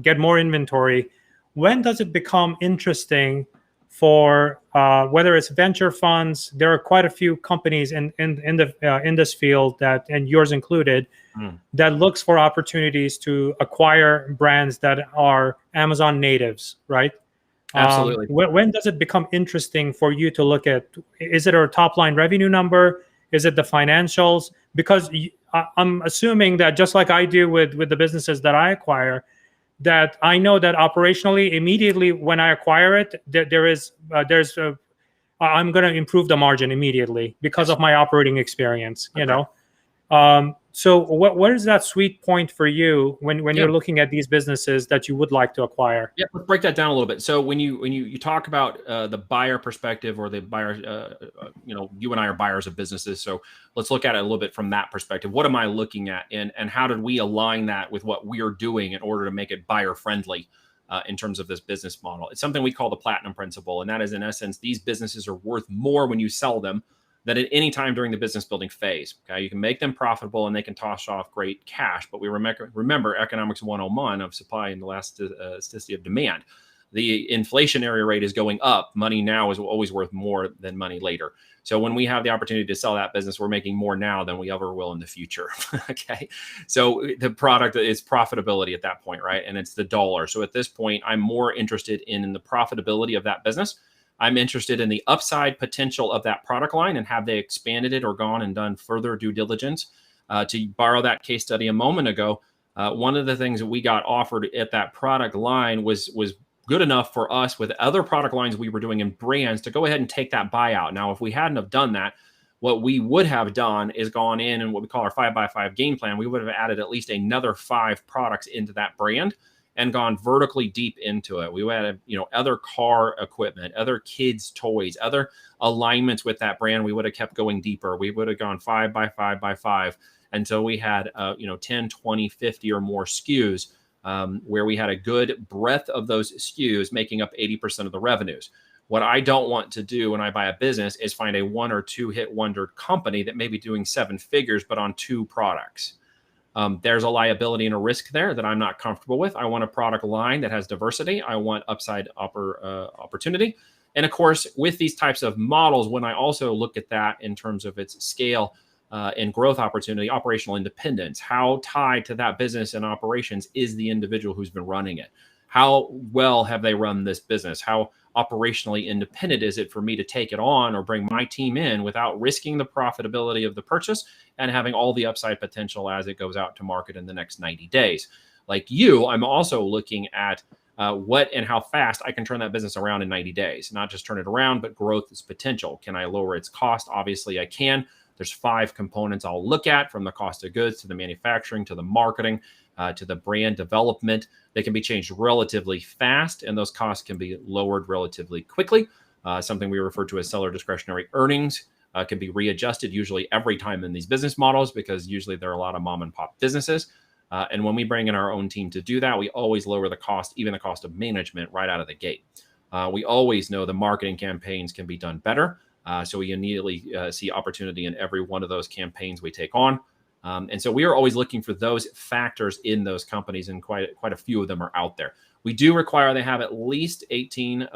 A: get more inventory. When does it become interesting for whether it's venture funds? There are quite a few companies in this field that, and yours included, that looks for opportunities to acquire brands that are Amazon natives, right?
B: Absolutely.
A: When does it become interesting for you to look at? Is it a top line revenue number? Is it the financials? Because I'm assuming that just like I do with the businesses that I acquire, that I know that operationally, immediately when I acquire it, I'm going to improve the margin immediately because of my operating experience. You know, so what is that sweet point for you when you're looking at these businesses that you would like to acquire?
B: Yeah, let's break that down a little bit. So when you talk about the buyer perspective or the buyer, you and I are buyers of businesses. So let's look at it a little bit from that perspective. What am I looking at, and how did we align that with what we're doing in order to make it buyer friendly in terms of this business model? It's something we call the platinum principle, and that is, in essence, these businesses are worth more when you sell them than at any time during the business building phase. Okay, you can make them profitable and they can toss off great cash, but we remember economics 101 of supply and elasticity of demand. The inflationary rate is going up. Money now is always worth more than money later. So when we have the opportunity to sell that business, we're making more now than we ever will in the future. Okay, so the product is profitability at that point, right? And it's the dollar. So at this point, I'm more interested in the profitability of that business. I'm interested in the upside potential of that product line and have they expanded it or gone and done further due diligence. To borrow that case study a moment ago, one of the things that we got offered at that product line was good enough for us with other product lines we were doing in brands to go ahead and take that buyout. Now, if we hadn't have done that, what we would have done is gone in and what we call our 5x5 game plan. We would have added at least another 5 products into that brand and gone vertically deep into it. We had, other car equipment, other kids' toys, other alignments with that brand. We would have kept going deeper. We would have gone 5x5x5 until we had, 10, 20, 50 or more SKUs, where we had a good breadth of those SKUs making up 80% of the revenues. What I don't want to do when I buy a business is find a 1 or 2 hit wonder company that may be doing 7 figures, but on 2 products. There's a liability and a risk there that I'm not comfortable with. I want a product line that has diversity. I want upside opportunity. And of course, with these types of models, when I also look at that in terms of its scale, and growth opportunity, operational independence. How tied to that business and operations is the individual who's been running it? How well have they run this business? How operationally independent is it for me to take it on or bring my team in without risking the profitability of the purchase and having all the upside potential as it goes out to market in the next 90 days? Like you, I'm also looking at what and how fast I can turn that business around in 90 days. Not just turn it around, but growth is potential. Can I lower its cost? Obviously, I can. There's 5 components I'll look at, from the cost of goods to the manufacturing to the marketing to the brand development. They can be changed relatively fast, and those costs can be lowered relatively quickly. Something we refer to as seller discretionary earnings can be readjusted usually every time in these business models, because usually there are a lot of mom and pop businesses. And when we bring in our own team to do that, we always lower the cost, even the cost of management, right out of the gate. We always know the marketing campaigns can be done better. So we immediately see opportunity in every one of those campaigns we take on. And so we are always looking for those factors in those companies, and quite a few of them are out there. We do require they have at least 18.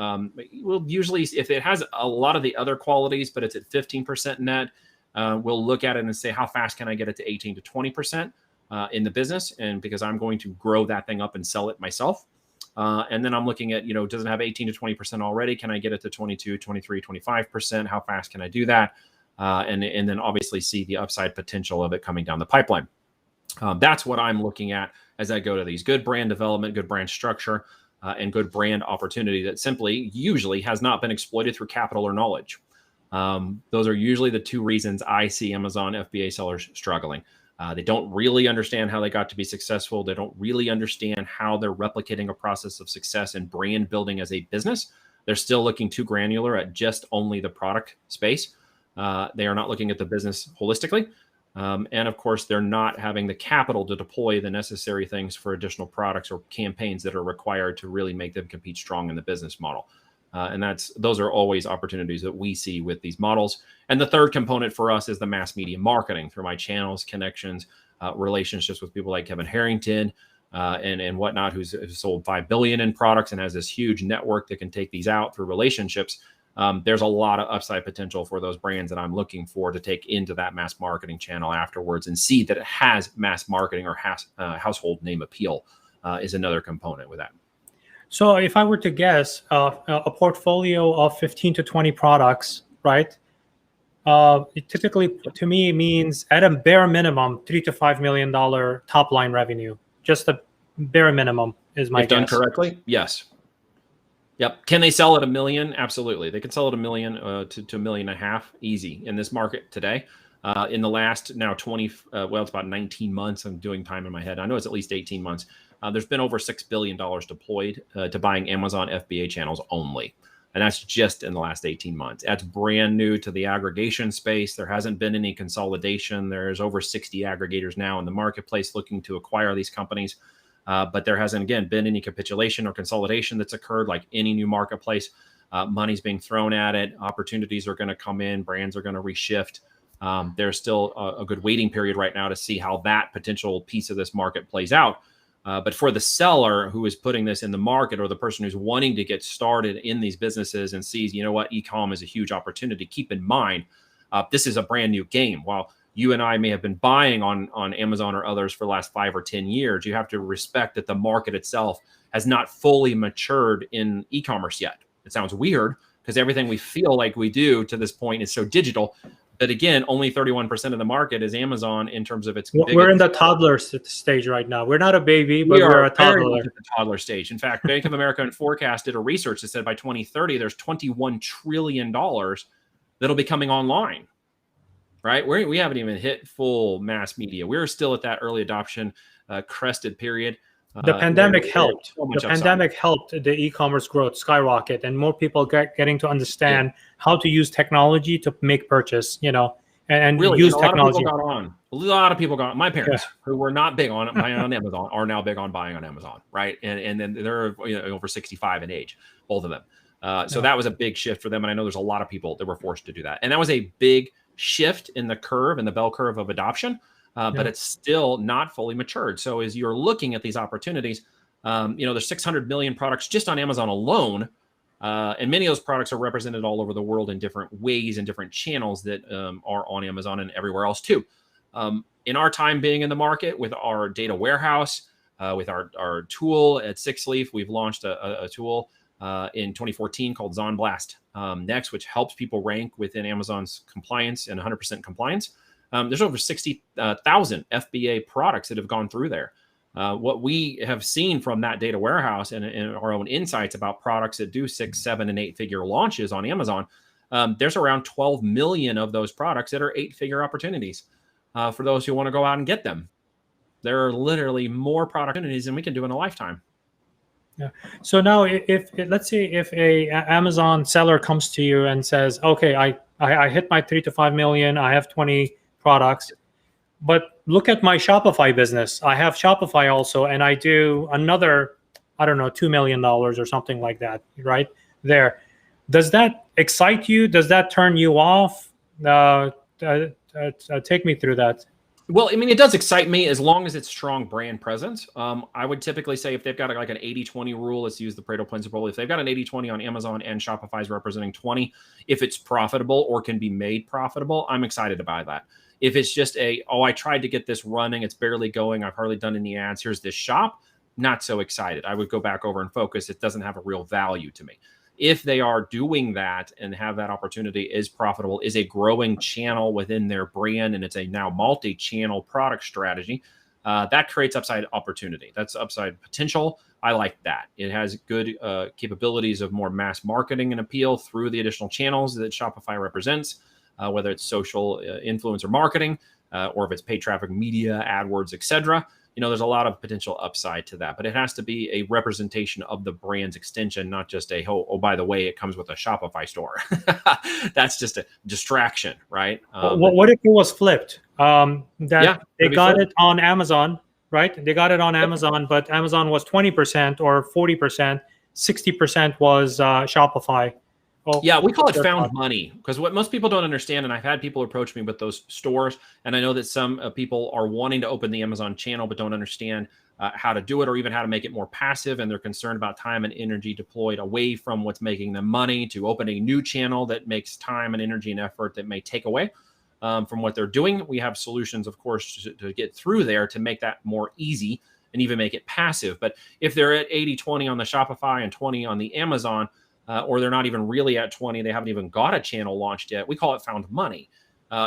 B: We'll usually, if it has a lot of the other qualities, but it's at 15% net, we'll look at it and say, how fast can I get it to 18 to 20% in the business? And because I'm going to grow that thing up and sell it myself. And then I'm looking at, does it have 18 to 20% already? Can I get it to 22, 23, 25%? How fast can I do that? And then obviously see the upside potential of it coming down the pipeline. That's what I'm looking at as I go to these: good brand development, good brand structure, and good brand opportunity that simply usually has not been exploited through capital or knowledge. Those are usually the 2 reasons I see Amazon FBA sellers struggling. They don't really understand how they got to be successful. They don't really understand how they're replicating a process of success and brand building as a business. They're still looking too granular at just only the product space. They are not looking at the business holistically. And of course, they're not having the capital to deploy the necessary things for additional products or campaigns that are required to really make them compete strong in the business model. And those are always opportunities that we see with these models. And the third component for us is the mass media marketing through my channels, connections, relationships with people like Kevin Harrington and whatnot, who's sold $5 billion in products and has this huge network that can take these out through relationships. There's a lot of upside potential for those brands that I'm looking for to take into that mass marketing channel afterwards, and see that it has mass marketing or household name appeal is another component with that.
A: So if I were to guess, a portfolio of 15 to 20 products, right? It typically, to me, means at a bare minimum, $3 to $5 million top line revenue. Just the bare minimum is my guess.
B: If done correctly, yes. Yep. Can they sell at $1 million? Absolutely. They can sell at $1 million to $1.5 million easy in this market today. In the last now it's about 19 months. I'm doing time in my head. I know it's at least 18 months. There's been over $6 billion deployed to buying Amazon FBA channels only. And that's just in the last 18 months. That's brand new to the aggregation space. There hasn't been any consolidation. There's over 60 aggregators now in the marketplace looking to acquire these companies. But there hasn't, again, been any capitulation or consolidation that's occurred. Like any new marketplace. Money's being thrown at it. Opportunities are going to come in. Brands are going to reshift. There's still a good waiting period right now to see how that potential piece of this market plays out. But for the seller who is putting this in the market, or the person who's wanting to get started in these businesses and sees, e-com is a huge opportunity, keep in mind, this is a brand new game. While you and I may have been buying on Amazon or others for the last 5 or 10 years, you have to respect that the market itself has not fully matured in e-commerce yet. It sounds weird because everything we feel like we do to this point is so digital. But again, only 31% of the market is Amazon in terms of its.
A: We're in the toddler stage right now. We're not a baby, but we're a toddler.
B: At the toddler stage. In fact, Bank of America and Forecast did a research that said by 2030, there's $21 trillion that'll be coming online. Right? We haven't even hit full mass media. We're still at that early adoption crested period.
A: The pandemic helped. The pandemic helped the e-commerce growth skyrocket, and more people getting to understand how to use technology to make purchase, and really, use technology.
B: A lot of people got on. My parents, who were not big on buying on Amazon, are now big on buying on Amazon, right? And then they're over 65 in age, both of them. So that was a big shift for them. And I know there's a lot of people that were forced to do that. And that was a big shift in the curve, in the bell curve of adoption. But it's still not fully matured. So as you're looking at these opportunities, there's 600 million products just on Amazon alone. And many of those products are represented all over the world in different ways and different channels that are on Amazon and everywhere else too. In our time being in the market with our data warehouse, with our tool at Six Leaf, we've launched a tool in 2014 called Zonblast Next, which helps people rank within Amazon's compliance and 100% compliance. There's over 60,000 FBA products that have gone through there. What we have seen from that data warehouse and our own insights about products that do 6, 7, and 8-figure launches on Amazon, there's around 12 million of those products that are 8-figure opportunities for those who want to go out and get them. There are literally more product opportunities than we can do in a lifetime.
A: Yeah. So now, if let's say if a Amazon seller comes to you and says, "Okay, I hit my 3 to 5 million. I have 20 products, but look at my Shopify business. I have Shopify also, and I do another, I don't know, $2 million or something like that, right there." Does that excite you? Does that turn you off? Take me through that.
B: Well, I mean, it does excite me as long as it's strong brand presence. I would typically say if they've got like an 80-20 rule, let's use the Pareto principle. If they've got an 80-20 on Amazon and Shopify is representing 20, if it's profitable or can be made profitable, I'm excited to buy that. If it's just I tried to get this running, it's barely going, I've hardly done any ads, here's this shop, not so excited. I would go back over and focus. It doesn't have a real value to me. If they are doing that and have that opportunity, is profitable, is a growing channel within their brand, and it's a now multi-channel product strategy, that creates upside opportunity. That's upside potential. I like that. It has good capabilities of more mass marketing and appeal through the additional channels that Shopify represents, whether it's social influencer marketing or if it's paid traffic, media, AdWords, etc. There's a lot of potential upside to that, but it has to be a representation of the brand's extension, not just by the way, it comes with a Shopify store. That's just a distraction, right?
A: What if it was flipped? They got it on Amazon, right? They got it on Amazon, but Amazon was 20% or 40%, 60% was Shopify.
B: Yeah, we call it found money, because what most people don't understand, and I've had people approach me with those stores, and I know that some people are wanting to open the Amazon channel but don't understand how to do it or even how to make it more passive, and they're concerned about time and energy deployed away from what's making them money to open a new channel that makes time and energy and effort that may take away from what they're doing. We have solutions, of course, to get through there to make that more easy and even make it passive. But if they're at 80-20 on the Shopify and 20 on the Amazon, or they're not even really at 20, they haven't even got a channel launched yet, we call it found money.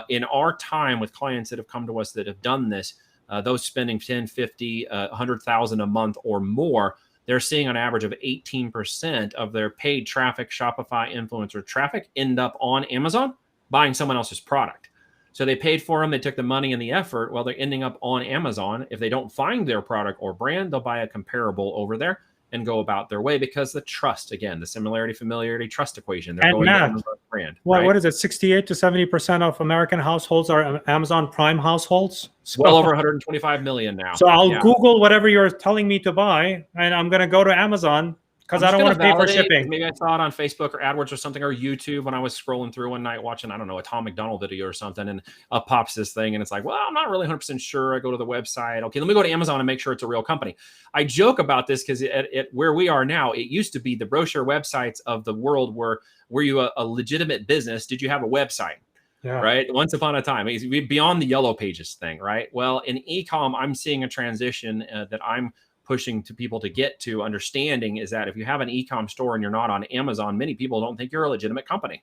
B: In our time with clients that have come to us that have done this, those spending 10, 50, 100,000 a month or more, they're seeing an average of 18% of their paid traffic, Shopify influencer traffic, end up on Amazon buying someone else's product. So they paid for them, they took the money and the effort, well, they're ending up on Amazon. If they don't find their product or brand, they'll buy a comparable over there and go about their way, because the trust, again, the similarity, familiarity, trust equation. They're going to Amazon brand.
A: Right? What is it? 68 to 70% of American households are Amazon Prime households.
B: Well over 125 million now.
A: So I'll Google whatever you're telling me to buy, and I'm going to go to Amazon because I don't want to pay for shipping.
B: Maybe I saw it on Facebook or AdWords or something, or YouTube when I was scrolling through one night watching, I don't know, a Tom McDonald video or something, and up pops this thing, and it's like, well, I'm not really 100% sure. I go to the website. Okay, let me go to Amazon and make sure it's a real company. I joke about this because at where we are now, it used to be the brochure websites of the world were you a legitimate business? Did you have a website? Yeah. Right. Once upon a time, it's beyond the yellow pages thing. Right. Well, in e-com, I'm seeing a transition that I'm pushing to people to get to understanding is that if you have an e-com store and you're not on Amazon, many people don't think you're a legitimate company.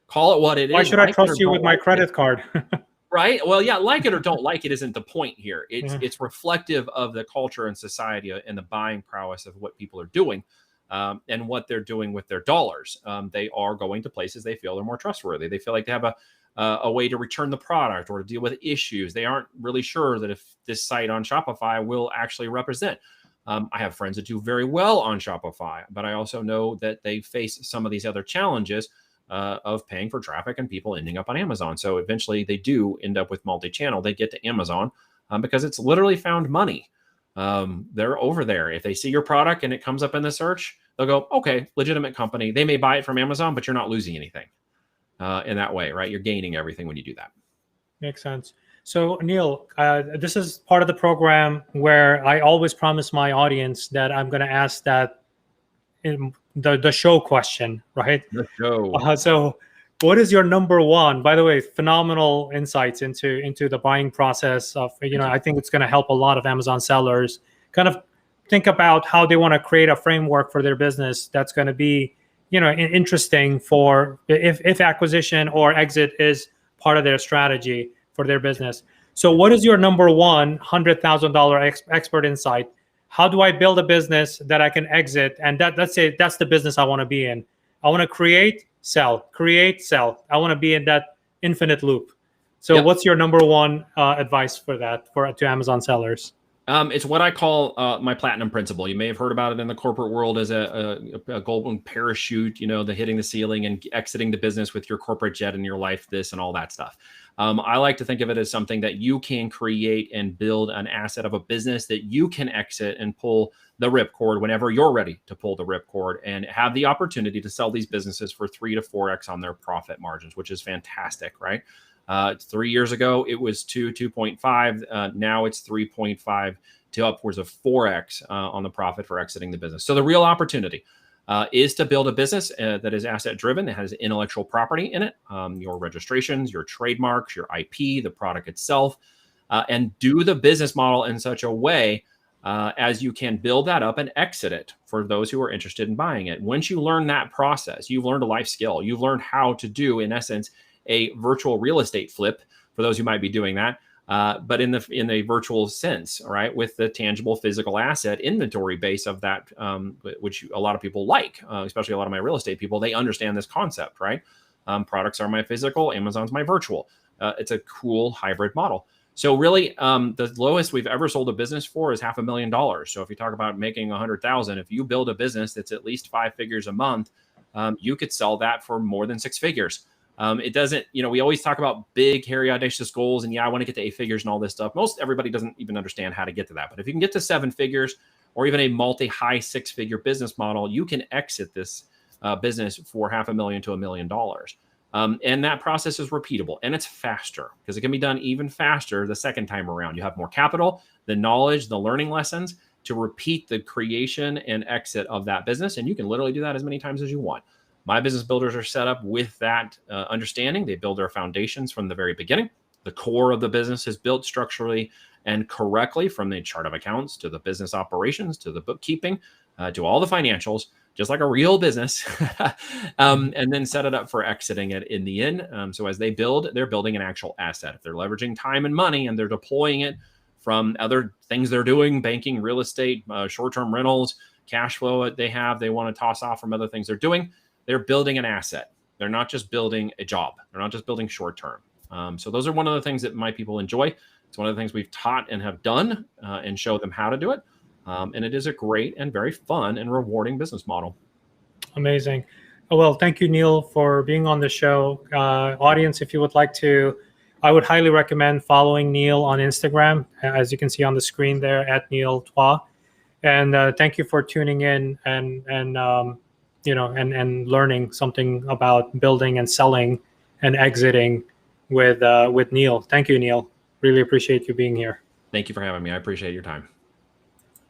B: Call it what it is.
A: Why should I trust you with my credit card?
B: Right. Well, yeah, like it or don't like it isn't the point here. It's reflective of the culture and society and the buying prowess of what people are doing and what they're doing with their dollars. They are going to places they feel they're more trustworthy. They feel like they have a way to return the product or to deal with issues. They aren't really sure that if this site on Shopify will actually represent. I have friends that do very well on Shopify, but I also know that they face some of these other challenges of paying for traffic and people ending up on Amazon. So eventually they do end up with multi-channel. They get to Amazon because it's literally found money. They're over there. If they see your product and it comes up in the search, they'll go, okay, legitimate company. They may buy it from Amazon, but you're not losing anything in that way, right? You're gaining everything when you do that.
A: Makes sense. So Neil, this is part of the program where I always promise my audience that I'm going to ask that the show question, right?
B: The show.
A: So what is your number one? By the way, phenomenal insights into the buying process of, I think it's going to help a lot of Amazon sellers kind of think about how they want to create a framework for their business that's going to be, interesting for if acquisition or exit is part of their strategy for their business. So what is your number one $100,000 expert insight? How do I build a business that I can exit? And let's say that's the business I want to be in. I want to create, sell. I want to be in that infinite loop. So what's your number one advice for that to Amazon sellers?
B: It's what I call my platinum principle. You may have heard about it in the corporate world as a golden parachute, the hitting the ceiling and exiting the business with your corporate jet and your life, this and all that stuff. I like to think of it as something that you can create and build an asset of a business that you can exit and pull the ripcord whenever you're ready to pull the ripcord and have the opportunity to sell these businesses for 3 to 4x on their profit margins, which is fantastic, right? 3 years ago, it was 2.5. Now it's 3.5 to upwards of 4x on the profit for exiting the business. So the real opportunity is to build a business that is asset driven, that has intellectual property in it, your registrations, your trademarks, your IP, the product itself, and do the business model in such a way as you can build that up and exit it for those who are interested in buying it. Once you learn that process, you've learned a life skill. You've learned how to do, in essence, a virtual real estate flip for those who might be doing that, but in a virtual sense, right? With the tangible physical asset inventory base of that, which a lot of people like, especially a lot of my real estate people, they understand this concept, right? Products are my physical, Amazon's my virtual. It's a cool hybrid model. So really, the lowest we've ever sold a business for is $500,000. So if you talk about making 100,000, if you build a business that's at least 5 figures a month, you could sell that for more than 6 figures. It doesn't, we always talk about big, hairy, audacious goals. And I want to get to 8 figures and all this stuff. Everybody doesn't even understand how to get to that. But if you can get to 7 figures or even a multi-high 6-figure business model, you can exit this business for $500,000 to $1 million. And that process is repeatable and it's faster because it can be done even faster the second time around. You have more capital, the knowledge, the learning lessons to repeat the creation and exit of that business. And you can literally do that as many times as you want. My business builders are set up with that understanding. They build their foundations from the very beginning. The core of the business is built structurally and correctly, from the chart of accounts to the business operations to the bookkeeping to all the financials, just like a real business, and then set it up for exiting it in the end. So as they build, they're building an actual asset. If they're leveraging time and money and they're deploying it from other things they're doing, banking, real estate, short-term rentals, cash flow they want to toss off from other things they're doing, they're building an asset. They're not just building a job. They're not just building short-term. So those are one of the things that my people enjoy. It's one of the things we've taught and have done and show them how to do it. And it is a great and very fun and rewarding business model.
A: Amazing. Well, thank you, Neil, for being on the show. Audience, if you would like to, I would highly recommend following Neil on Instagram, as you can see on the screen there, @NeilTwa. And thank you for tuning in and learning something about building and selling and exiting with Neil. Thank you, Neil. Really appreciate you being here.
B: Thank you for having me. I appreciate your time.